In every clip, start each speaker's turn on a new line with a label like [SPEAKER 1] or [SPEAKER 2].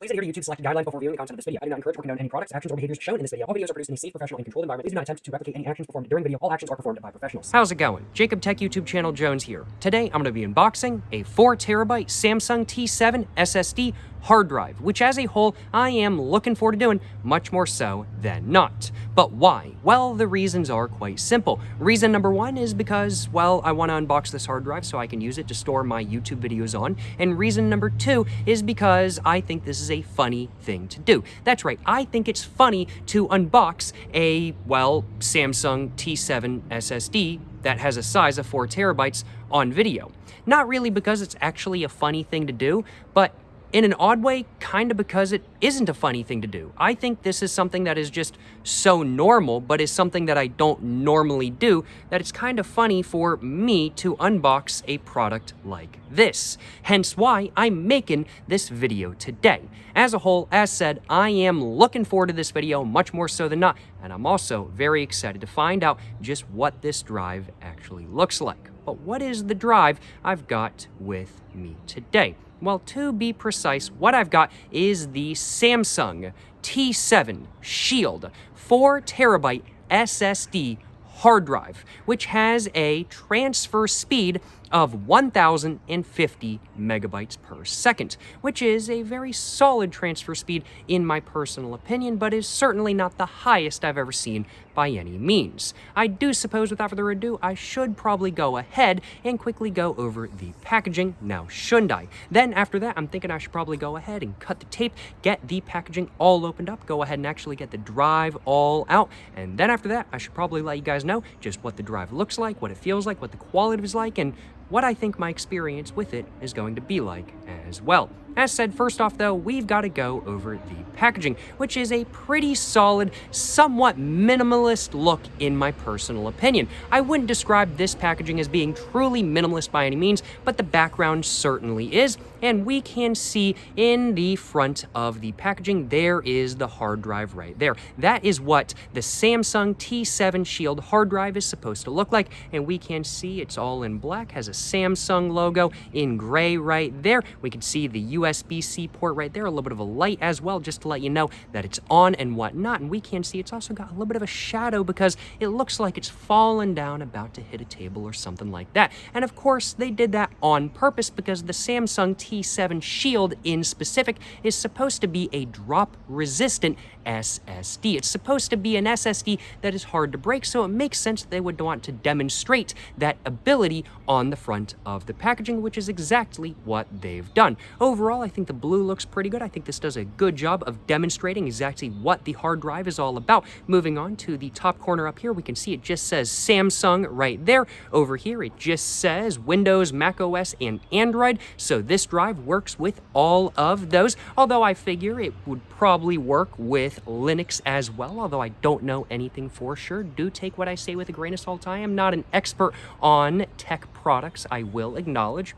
[SPEAKER 1] Please adhere to YouTube's selected guidelines before viewing the content of this video. I do not encourage or condone any products, actions, or behaviors shown in this video. All videos are produced in a safe, professional, and controlled environment. Please do not attempt to replicate any actions performed during the video. All actions are performed by professionals.
[SPEAKER 2] How's it going? Jacob Tech YouTube channel Jones here. Today I'm going to be unboxing a 4TB Samsung T7 SSD hard drive, which as a whole I am looking forward to doing, much more so than not. But why? Well, the reasons are quite simple. Reason number one is because, well, I want to unbox this hard drive so I can use it to store my YouTube videos on. And reason number two is because I think this is a funny thing to do. That's right, I think it's funny to unbox a, well, Samsung T7 SSD that has a size of 4 terabytes on video. Not really because it's actually a funny thing to do, but in an odd way, kind of because it isn't a funny thing to do. I think this is something that is just so normal, but is something that I don't normally do, that it's kind of funny for me to unbox a product like this. Hence why I'm making this video today. As a whole, as said, I am looking forward to this video much more so than not, and I'm also very excited to find out just what this drive actually looks like. But what is the drive I've got with me today? Well, to be precise, what I've got is the Samsung T7 Shield 4 terabyte SSD hard drive, which has a transfer speed of 1050 megabytes per second, which is a very solid transfer speed in my personal opinion, but is certainly not the highest I've ever seen by any means. I do suppose, without further ado, I should probably go ahead and quickly go over the packaging now, shouldn't I? Then after that, I'm thinking I should probably go ahead and cut the tape, get the packaging all opened up, go ahead and actually get the drive all out, and then after that, I should probably let you guys know just what the drive looks like, what it feels like, what the quality is like, and what I think my experience with it is going to be like as well. As said, first off though, we've got to go over the packaging, which is a pretty solid, somewhat minimalist look in my personal opinion. I wouldn't describe this packaging as being truly minimalist by any means, but the background certainly is, and we can see in the front of the packaging, there is the hard drive right there. That is what the Samsung T7 Shield hard drive is supposed to look like, and we can see it's all in black, has a Samsung logo in gray right there. We can see the USB-C port right there, a little bit of a light as well, just to let you know that it's on and whatnot. And we can see it's also got a little bit of a shadow because it looks like it's fallen down, about to hit a table or something like that. And of course, they did that on purpose because the Samsung T7 Shield in specific is supposed to be a drop-resistant SSD. It's supposed to be an SSD that is hard to break, so it makes sense that they would want to demonstrate that ability on the front of the packaging, which is exactly what they've done. Overall, I think the blue looks pretty good. I think this does a good job of demonstrating exactly what the hard drive is all about. Moving on to the top corner up here, we can see it just says Samsung right there. Over here, it just says Windows, Mac OS, and Android, so this drive works with all of those, although I figure it would probably work with Linux as well, although I don't know anything for sure. Do take what I say with a grain of salt. I am not an expert on tech products, I will acknowledge.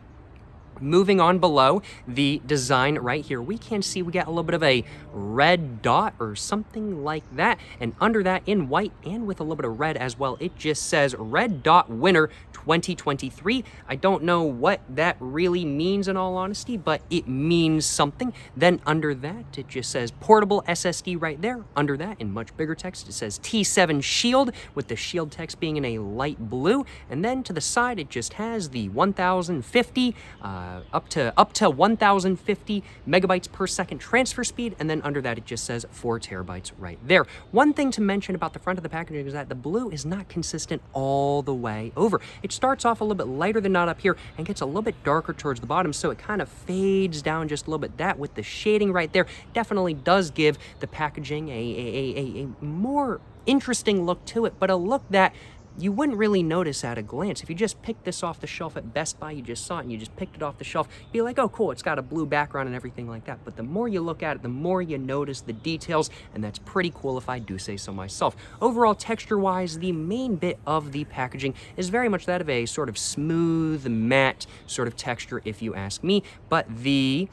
[SPEAKER 2] Moving on below the design right here, we can see we got a little bit of a red dot or something like that, and under that in white and with a little bit of red as well, it just says Red Dot Winner 2023. I don't know what that really means in all honesty, but it means something. Then under that, it just says Portable SSD right there. Under that, in much bigger text, it says T7 Shield, with the Shield text being in a light blue, and then to the side, it just has the 1050 up to 1050 megabytes per second transfer speed, and then under that it just says 4 terabytes right there. One thing to mention about the front of the packaging is that the blue is not consistent all the way over. It starts off a little bit lighter than not up here and gets a little bit darker towards the bottom, so it kind of fades down just a little bit. That with the shading right there definitely does give the packaging a more interesting look to it, but a look that you wouldn't really notice at a glance. If you just picked this off the shelf at Best Buy, you just saw it and you just picked it off the shelf, you'd be like, oh cool, it's got a blue background and everything like that. But the more you look at it, the more you notice the details, and that's pretty cool if I do say so myself. Overall, texture-wise, the main bit of the packaging is very much that of a sort of smooth, matte sort of texture, if you ask me, but the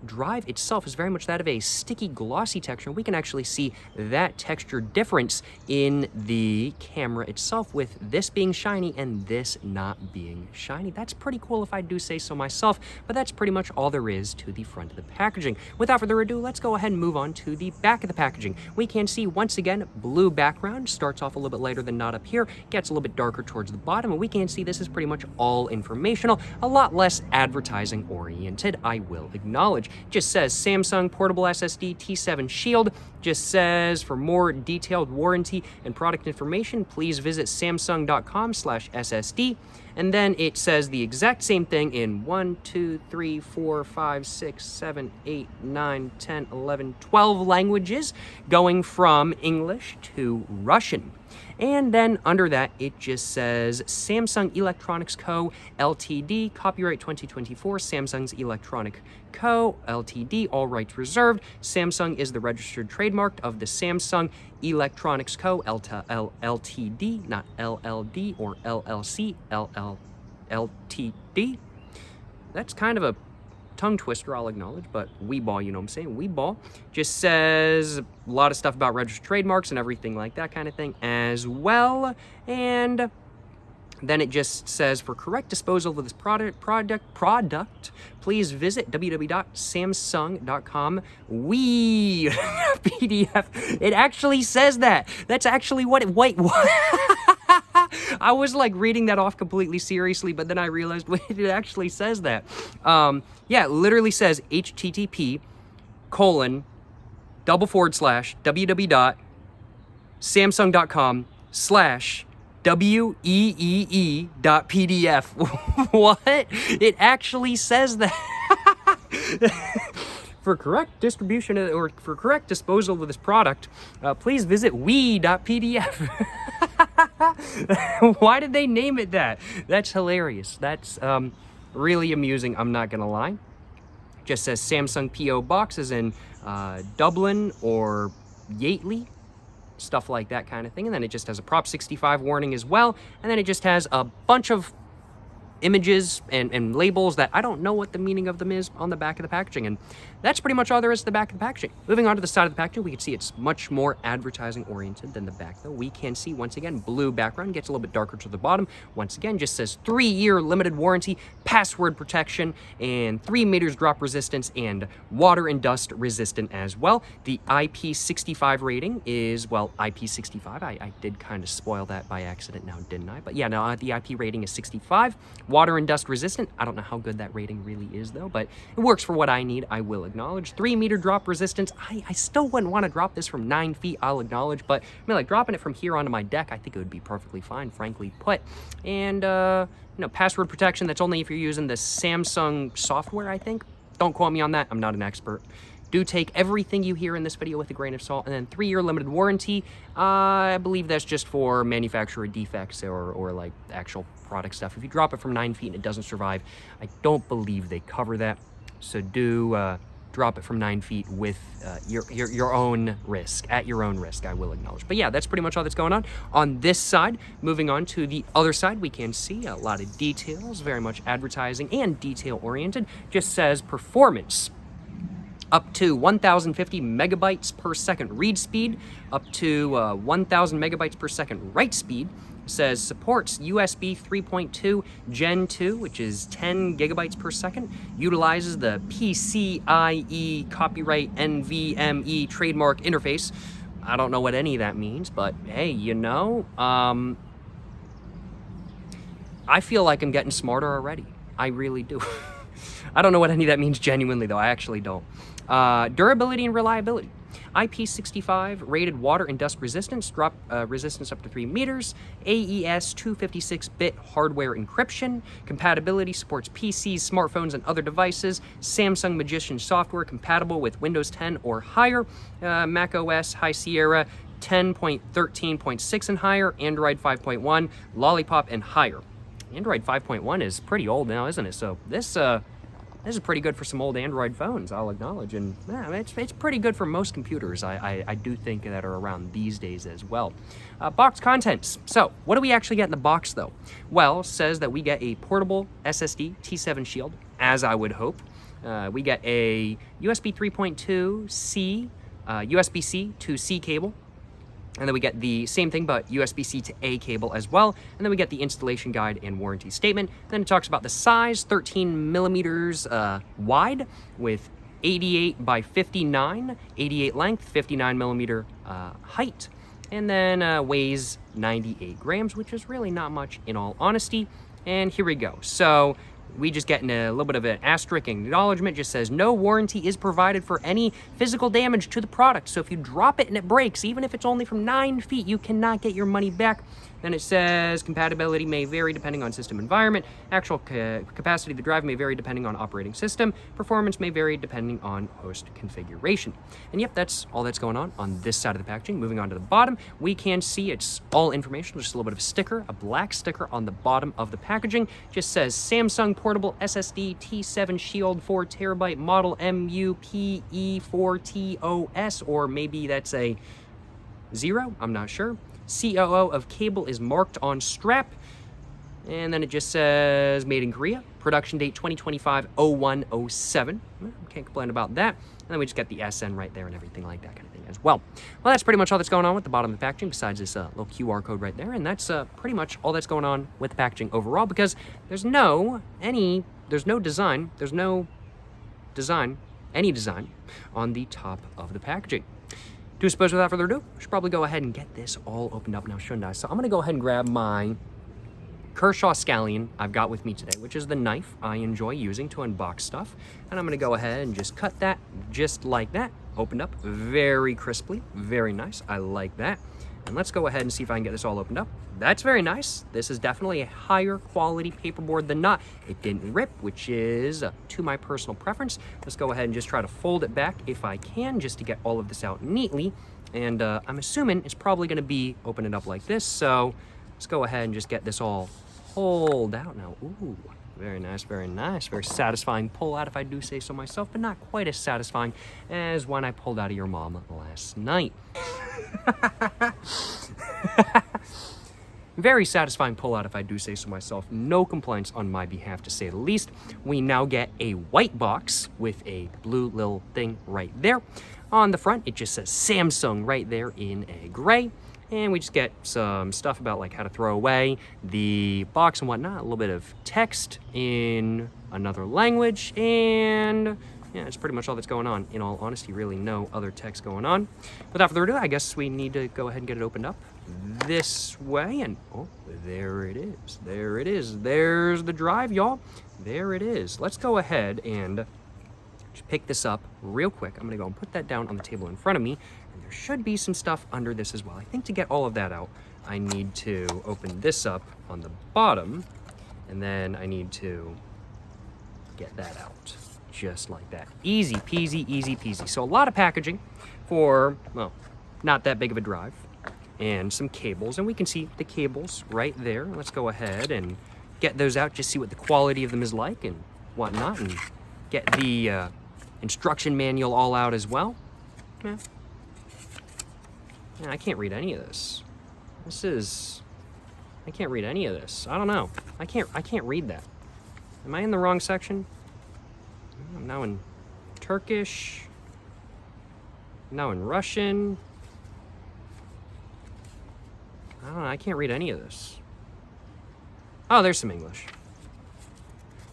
[SPEAKER 2] drive itself is very much that of a sticky, glossy texture. We can actually see that texture difference in the camera itself, with this being shiny and this not being shiny. That's pretty cool if I do say so myself, but that's pretty much all there is to the front of the packaging. Without further ado, let's go ahead and move on to the back of the packaging. We can see, once again, blue background, starts off a little bit lighter than not up here, gets a little bit darker towards the bottom, and we can see this is pretty much all informational, a lot less advertising oriented, I will acknowledge. Just says Samsung Portable SSD T7 Shield. Just says, for more detailed warranty and product information, please visit samsung.com/SSD. And then it says the exact same thing in 1, 2, 3, 4, 5, 6, 7, 8, 9, 10, 11, 12 languages, going from English to Russian. And then under that, it just says Samsung Electronics Co. Ltd. Copyright 2024, Samsung's Electronic Co. Ltd. All rights reserved. Samsung is the registered trademark of the Samsung Electronics Co. Ltd. Not LLD or LLC. LTD. That's kind of a tongue twister, I'll acknowledge, but Weeball, you know what I'm saying? Weeball just says a lot of stuff about registered trademarks and everything like that kind of thing as well. And then it just says, for correct disposal of this product, please visit www.samsung.com. PDF. It actually says that. That's actually what it, wait, what? I was like reading that off completely seriously, but then I realized, wait, it actually says that. Yeah, it literally says http://www.samsung.com/weee.pdf. What? It actually says that. For correct distribution or for correct disposal of this product, please visit wee.pdf. Why did they name it that? That's hilarious. That's really amusing, I'm not gonna lie. Just says Samsung P.O. Box is in Dublin or Yateley, stuff like that kind of thing. And then it just has a Prop 65 warning as well. And then it just has a bunch of images and labels that I don't know what the meaning of them is on the back of the packaging. And that's pretty much all there is to the back of the packaging. Moving on to the side of the packaging, we can see it's much more advertising oriented than the back though. We can see, once again, blue background, gets a little bit darker to the bottom. Once again, just says 3-year limited warranty, password protection, and 3 meters drop resistance, and water and dust resistant as well. The IP65 rating is, well, IP65. I did kind of spoil that by accident now, didn't I? But yeah, no, the IP rating is 65. Water and dust resistant. I don't know how good that rating really is though, but it works for what I need, I will acknowledge. 3-meter drop resistance. I still wouldn't want to drop this from 9 feet, I'll acknowledge, but I mean, like dropping it from here onto my deck, I think it would be perfectly fine, frankly put. And, you know, password protection, that's only if you're using the Samsung software, I think. Don't quote me on that, I'm not an expert. Do take everything you hear in this video with a grain of salt. And then 3-year limited warranty, I believe that's just for manufacturer defects or like actual product stuff. If you drop it from 9 feet and it doesn't survive, I don't believe they cover that. So do drop it from 9 feet with your own risk, at your own risk, I will acknowledge. But yeah, that's pretty much all that's going on this side. Moving on to the other side, we can see a lot of details, very much advertising and detail oriented. Just says performance. Up to 1,050 megabytes per second read speed, up to 1,000 megabytes per second write speed. Says supports USB 3.2 Gen 2, which is 10 gigabytes per second. Utilizes the PCIe copyright NVMe trademark interface. I don't know what any of that means, but hey, you know, I feel like I'm getting smarter already. I really do. I don't know what any of that means genuinely, though. I actually don't. Durability and reliability. IP65 rated water and dust resistance, drop resistance up to 3 meters, AES 256-bit hardware encryption, compatibility supports PCs, smartphones, and other devices, Samsung Magician software compatible with Windows 10 or higher, Mac OS High Sierra 10.13.6 and higher, Android 5.1, Lollipop, and higher. Android 5.1 is pretty old now, isn't it? So this is pretty good for some old Android phones, I'll acknowledge, and yeah, it's pretty good for most computers, I do think, that are around these days as well. Box contents. So, what do we actually get in the box, though? Well, says that we get a portable SSD T7 Shield, as I would hope. We get a USB 3.2C, USB-C to C cable. And then we get the same thing, but USB-C to A cable as well. And then we get the installation guide and warranty statement. Then it talks about the size, 13 millimeters wide with 88 by 59, 88 length, 59 millimeter height. And then weighs 98 grams, which is really not much in all honesty. And here we go. So we just get a little bit of an asterisk acknowledgement. Just says no warranty is provided for any physical damage to the product. So if you drop it and it breaks, even if it's only from 9 feet, you cannot get your money back. Then it says compatibility may vary depending on system environment. Actual capacity of the drive may vary depending on operating system. Performance may vary depending on host configuration. And yep, that's all that's going on this side of the packaging. Moving on to the bottom, we can see it's all information, just a little bit of a sticker, a black sticker on the bottom of the packaging. Just says Samsung Portable SSD T7 Shield 4 terabyte model MUPE4TOS, or maybe that's a 0, I'm not sure. COO of cable is marked on strap. And then it just says made in Korea. Production date 2025-01-07. Can't complain about that. And then we just got the SN right there and everything like that kind of thing as well. Well, that's pretty much all that's going on with the bottom of the packaging besides this little QR code right there. And that's pretty much all that's going on with the packaging overall, because there's no design on the top of the packaging. I suppose without further ado, we should probably go ahead and get this all opened up now, shouldn't I? So I'm gonna go ahead and grab my Kershaw scallion I've got with me today, which is the knife I enjoy using to unbox stuff. And I'm gonna go ahead and just cut that just like that. Opened up very crisply, very nice. I like that. And let's go ahead and see if I can get this all opened up. That's very nice. This is definitely a higher quality paperboard than not. It didn't rip, which is to my personal preference. Let's go ahead and just try to fold it back if I can, just to get all of this out neatly. And I'm assuming it's probably gonna be open it up like this. So let's go ahead and just get this all pulled out now. Ooh, very nice, very nice. Very satisfying pull out if I do say so myself, but not quite as satisfying as when I pulled out of your mom last night. Very satisfying pull out if I do say so myself. No complaints on my behalf, to say the least. We now get a white box with a blue little thing right there. On the front, it just says Samsung right there in a gray. And we just get some stuff about like how to throw away the box and whatnot. A little bit of text in another language, and yeah, that's pretty much all that's going on. In all honesty, really no other text going on. Without further ado, I guess we need to go ahead and get it opened up this way. And oh, there it is. There it is. There's the drive, y'all. There it is. Let's go ahead and just pick this up real quick. I'm gonna go and put that down on the table in front of me. And there should be some stuff under this as well. I think to get all of that out, I need to open this up on the bottom, and then I need to get that out. Just like that. Easy peasy, easy peasy. So a lot of packaging for, well, not that big of a drive. And some cables. And we can see the cables right there. Let's go ahead and get those out, just see what the quality of them is like and whatnot. And get the instruction manual all out as well. Yeah. I can't read any of this. I can't read any of this. I don't know. I can't read that. Am I in the wrong section? I'm now in Turkish, now in Russian. I don't know, I can't read any of this. Oh, there's some English.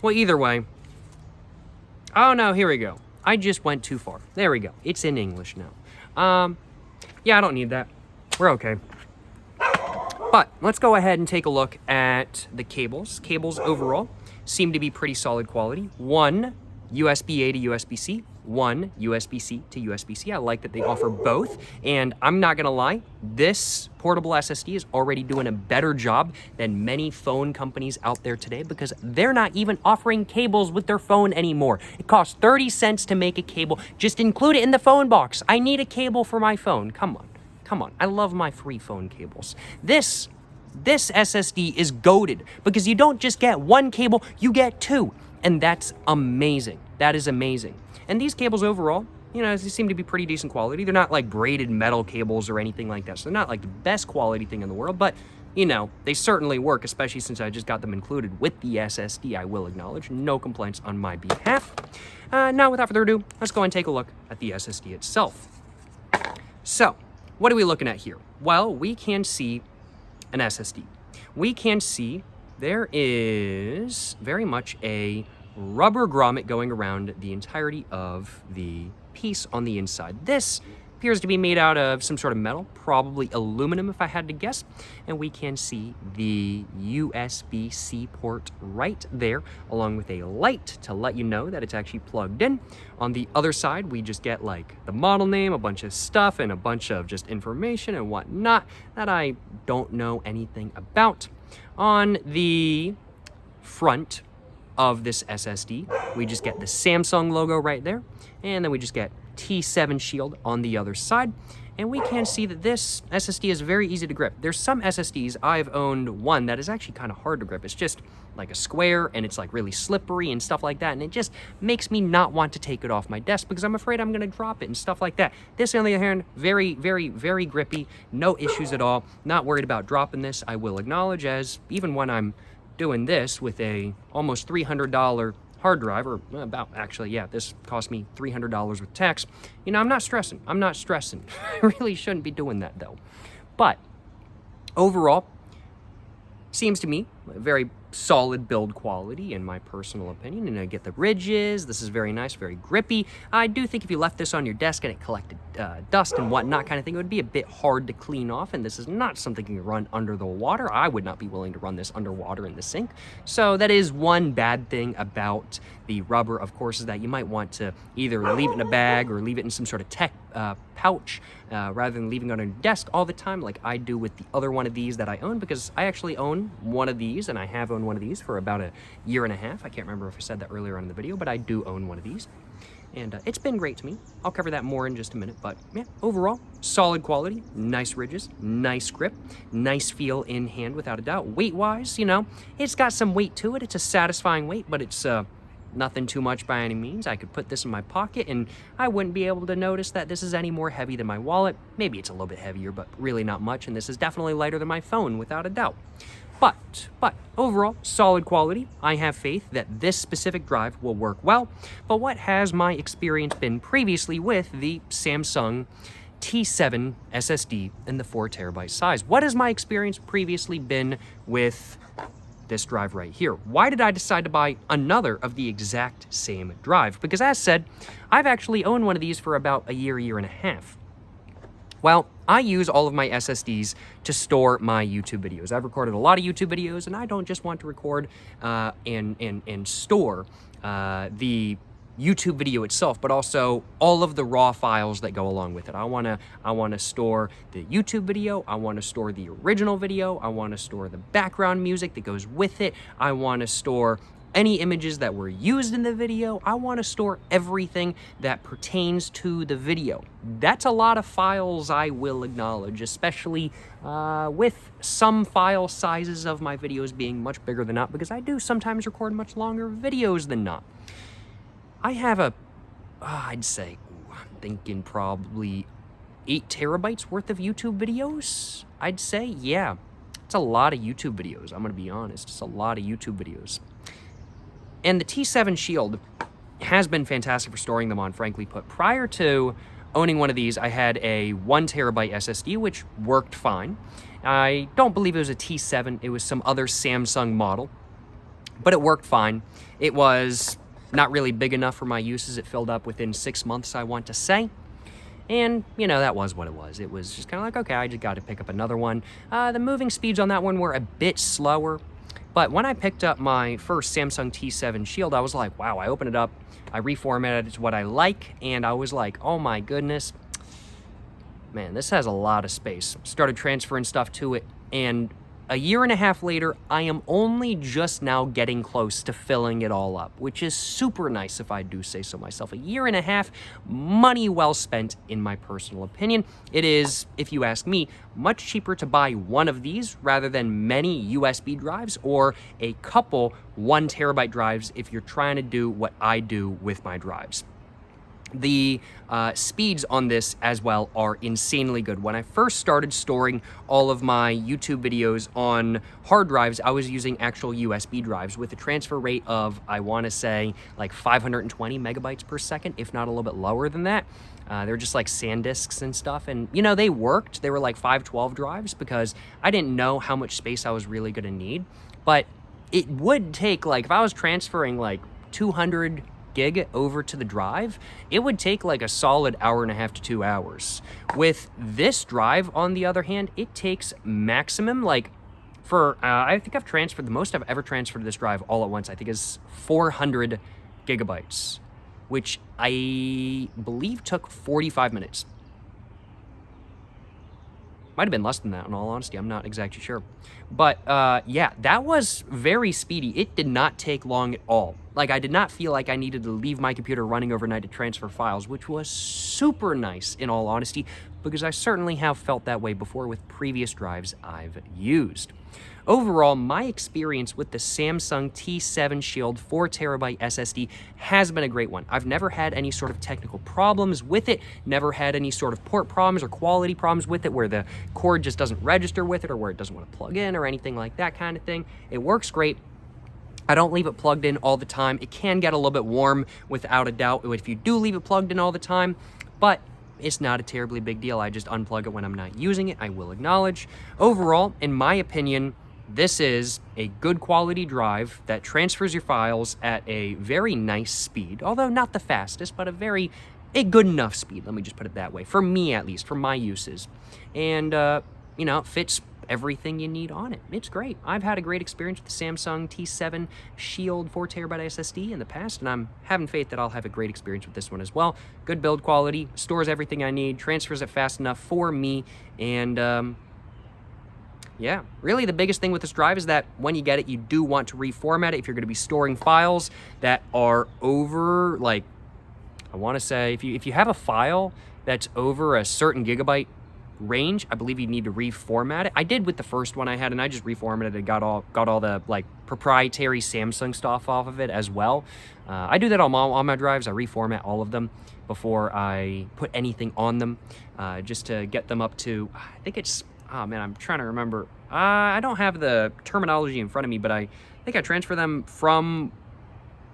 [SPEAKER 2] Well, either way. Oh no, here we go. I just went too far. There we go. It's in English now. Yeah, I don't need that. We're okay. But let's go ahead and take a look at the cables. Cables overall seem to be pretty solid quality. One USB-A to USB-C, one USB-C to USB-C. I like that they offer both, and I'm not gonna lie, this portable SSD is already doing a better job than many phone companies out there today, because they're not even offering cables with their phone anymore. It costs 30 cents to make a cable. Just include it in the phone box. I need a cable for my phone. Come on. I love my free phone cables. This SSD is goated, because you don't just get one cable, you get two. And that's amazing. That is amazing. And these cables overall, you know, they seem to be pretty decent quality. They're not like braided metal cables or anything like that. So they're not like the best quality thing in the world, but you know, they certainly work, especially since I just got them included with the SSD, I will acknowledge. No complaints on my behalf. Now, without further ado, let's go and take a look at the SSD itself. So, what are we looking at here? Well, we can see an SSD. We can see there is very much a rubber grommet going around the entirety of the piece on the inside. This appears to be made out of some sort of metal, probably aluminum if I had to guess. And we can see the USB-C port right there, along with a light to let you know that it's actually plugged in. On the other side, we just get like the model name, a bunch of stuff, and a bunch of just information and whatnot that I don't know anything about. On the front of this SSD, we just get the Samsung logo right there, and then we just get T7 shield on the other side, and we can see that this SSD is very easy to grip. There's some SSDs, I've owned one that is actually kind of hard to grip. It's just like a square, and it's like really slippery and stuff like that, and it just makes me not want to take it off my desk because I'm afraid I'm going to drop it and stuff like that. This, on the other hand, very, very, very grippy, no issues at all. Not worried about dropping this, I will acknowledge, as even when I'm doing this with a almost $300 hard drive, or about, actually, yeah, this cost me $300 with tax. You know, I'm not stressing. I really shouldn't be doing that, though. But overall, seems to me a very solid build quality in my personal opinion, and I get the ridges. This is very nice, very grippy. I do think if you left this on your desk and it collected dust and whatnot kind of thing, it would be a bit hard to clean off, and this is not something you can run under the water. I would not be willing to run this underwater in the sink. So that is one bad thing about the rubber, of course, is that you might want to either leave it in a bag or leave it in some sort of tech pouch rather than leaving it on your desk all the time like I do with the other one of these that I own, because I actually own one of these, and I have owned one of these for about a year and a half. I can't remember if I said that earlier on in the video, but I do own one of these, and it's been great to me. I'll cover that more in just a minute, but yeah, overall, solid quality, nice ridges, nice grip, nice feel in hand without a doubt. Weight-wise, you know, it's got some weight to it. It's a satisfying weight, but it's nothing too much by any means. I could put this in my pocket and I wouldn't be able to notice that this is any more heavy than my wallet. Maybe it's a little bit heavier, but really not much, and this is definitely lighter than my phone without a doubt. But overall, solid quality. I have faith that this specific drive will work well. But what has my experience been previously with the Samsung T7 SSD in the 4TB size? What has my experience previously been with this drive right here? Why did I decide to buy another of the exact same drive? Because as said, I've actually owned one of these for about a year and a half. Well, I use all of my SSDs to store my YouTube videos. I've recorded a lot of YouTube videos, and I don't just want to record and store the YouTube video itself, but also all of the raw files that go along with it. I wanna store the YouTube video, I wanna store the original video, I wanna store the background music that goes with it, I wanna store any images that were used in the video. I want to store everything that pertains to the video. That's a lot of files, I will acknowledge, especially with some file sizes of my videos being much bigger than not, because I do sometimes record much longer videos than not. I have I'd say, I'm thinking probably 8 terabytes worth of YouTube videos, I'd say. Yeah, it's a lot of YouTube videos, I'm going to be honest. It's a lot of YouTube videos. And the T7 Shield has been fantastic for storing them on, frankly put. Prior to owning one of these, I had a 1 terabyte SSD, which worked fine. I don't believe it was a T7, it was some other Samsung model, but it worked fine. It was not really big enough for my uses. It filled up within 6 months, I want to say. And, you know, that was what it was. It was just kind of like, okay, I just got to pick up another one. The moving speeds on that one were a bit slower. But when I picked up my first Samsung T7 Shield, I was like, wow, I opened it up, I reformatted it to what I like, and I was like, oh my goodness, man, this has a lot of space. Started transferring stuff to it, and a year and a half later, I am only just now getting close to filling it all up, which is super nice if I do say so myself. A year and a half, money well spent in my personal opinion. It is, if you ask me, much cheaper to buy one of these rather than many USB drives or a couple 1 terabyte drives if you're trying to do what I do with my drives. The speeds on this as well are insanely good. When I first started storing all of my YouTube videos on hard drives, I was using actual USB drives with a transfer rate of, I want to say, like 520 megabytes per second, if not a little bit lower than that. They're just like SanDisks and stuff, and you know, they worked. They were like 512 drives because I didn't know how much space I was really going to need. But it would take, like, if I was transferring like 200 gig over to the drive, it would take like a solid hour and a half to 2 hours. With this drive, on the other hand, it takes maximum, like, for I think I've transferred, the most I've ever transferred to this drive all at once, I think, is 400 gigabytes, which I believe took 45 minutes. Might have been less than that, in all honesty. I'm not exactly sure. But yeah, that was very speedy. It did not take long at all. Like, I did not feel like I needed to leave my computer running overnight to transfer files, which was super nice, in all honesty, because I certainly have felt that way before with previous drives I've used. Overall, my experience with the Samsung T7 Shield 4TB SSD has been a great one. I've never had any sort of technical problems with it, never had any sort of port problems or quality problems with it where the cord just doesn't register with it or where it doesn't want to plug in or anything like that kind of thing. It works great. I don't leave it plugged in all the time. It can get a little bit warm, without a doubt, if you do leave it plugged in all the time, but it's not a terribly big deal. I just unplug it when I'm not using it, I will acknowledge. Overall, in my opinion, this is a good quality drive that transfers your files at a very nice speed, although not the fastest, but a good enough speed, let me just put it that way, for me at least, for my uses. And, you know, it fits everything you need on it. It's great. I've had a great experience with the Samsung T7 Shield 4TB SSD in the past, and I'm having faith that I'll have a great experience with this one as well. Good build quality, stores everything I need, transfers it fast enough for me, and yeah, really the biggest thing with this drive is that when you get it, you do want to reformat it if you're going to be storing files that are over, like, I want to say, if you have a file that's over a certain gigabyte range, I believe you need to reformat it. I did with the first one I had, and I just reformatted it, got all the like proprietary Samsung stuff off of it as well. I do that on my drives. I reformat all of them before I put anything on them, just to get them up to, I think it's, oh man, I'm trying to remember. I don't have the terminology in front of me, but I think I transfer them from,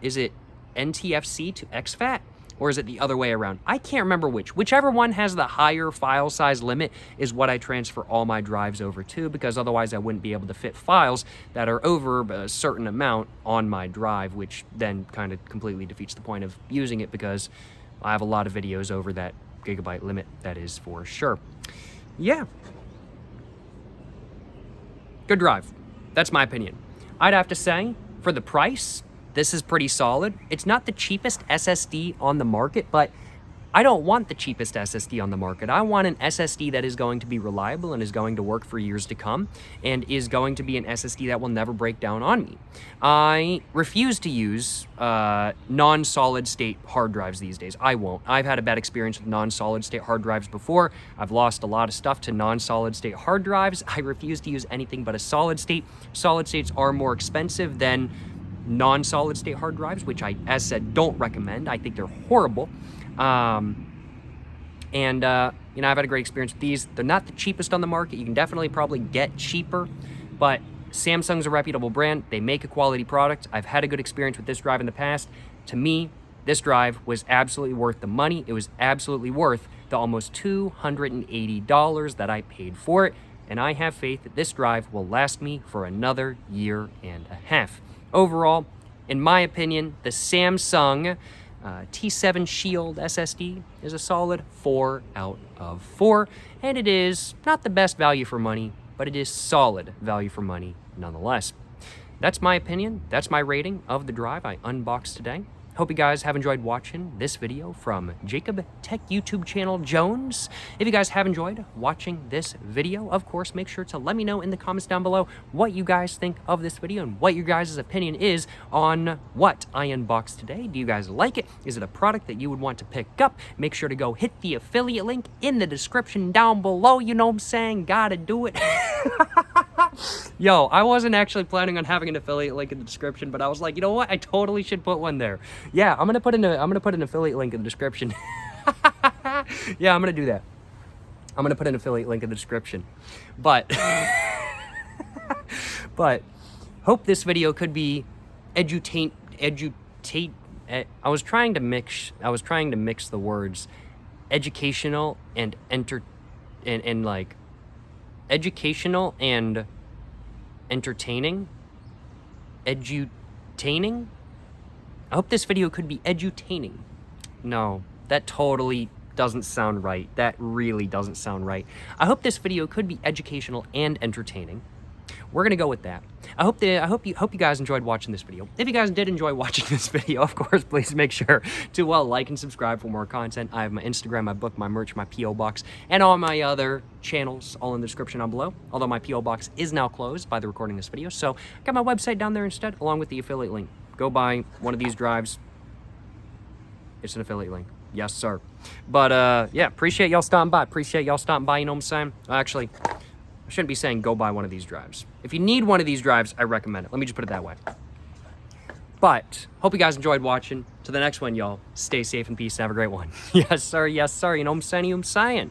[SPEAKER 2] is it NTFC to exFAT? Or is it the other way around? I can't remember which. Whichever one has the higher file size limit is what I transfer all my drives over to, because otherwise I wouldn't be able to fit files that are over a certain amount on my drive, which then kind of completely defeats the point of using it, because I have a lot of videos over that gigabyte limit, that is for sure. Yeah. Good drive. That's my opinion. I'd have to say, for the price, this is pretty solid. It's not the cheapest SSD on the market, but I don't want the cheapest SSD on the market. I want an SSD that is going to be reliable and is going to work for years to come, and is going to be an SSD that will never break down on me. I refuse to use non-solid state hard drives these days. I won't. I've had a bad experience with non-solid state hard drives before. I've lost a lot of stuff to non-solid state hard drives. I refuse to use anything but a solid state. Solid states are more expensive than non-solid state hard drives, which I, as said, don't recommend. I think they're horrible. You know, I've had a great experience with these. They're not the cheapest on the market. You can definitely probably get cheaper, but Samsung's a reputable brand. They make a quality product. I've had a good experience with this drive in the past. To me, this drive was absolutely worth the money. It was absolutely worth the almost $280 that I paid for it, and I have faith that this drive will last me for another year and a half. Overall, in my opinion, the Samsung T7 Shield SSD is a solid 4 out of 4, and it is not the best value for money, but it is solid value for money nonetheless. That's my opinion. That's my rating of the drive I unboxed today. Hope you guys have enjoyed watching this video from Jacob Tech YouTube channel Jones. If you guys have enjoyed watching this video, of course, make sure to let me know in the comments down below what you guys think of this video and what your guys' opinion is on what I unboxed today. Do you guys like it? Is it a product that you would want to pick up? Make sure to go hit the affiliate link in the description down below. You know what I'm saying? Gotta do it. Yo, I wasn't actually planning on having an affiliate link in the description, but I was like, you know what? I totally should put one there. Yeah, I'm gonna put an affiliate link in the description. Yeah, I'm gonna do that. I'm gonna put an affiliate link in the description. But but hope this video could be edutate. I was trying to mix the words educational and like educational and entertaining. Edutaining? I hope this video could be edutaining. No, that totally doesn't sound right. That really doesn't sound right. I hope this video could be educational and entertaining. We're gonna go with that. I hope you guys enjoyed watching this video. If you guys did enjoy watching this video, of course, please make sure to like and subscribe for more content. I have my Instagram, my book, my merch, my P.O. box, and all my other channels all in the description down below. Although my P.O. box is now closed by the recording of this video, so I got my website down there instead, along with the affiliate link. Go buy one of these drives. It's an affiliate link. Yes, sir. But yeah, appreciate y'all stopping by. You know what I'm saying? Actually, I shouldn't be saying go buy one of these drives. If you need one of these drives, I recommend it. Let me just put it that way. But hope you guys enjoyed watching. To the next one, y'all. Stay safe and peace and have a great one. Yes, sir. Yes, sir. You know what I'm saying?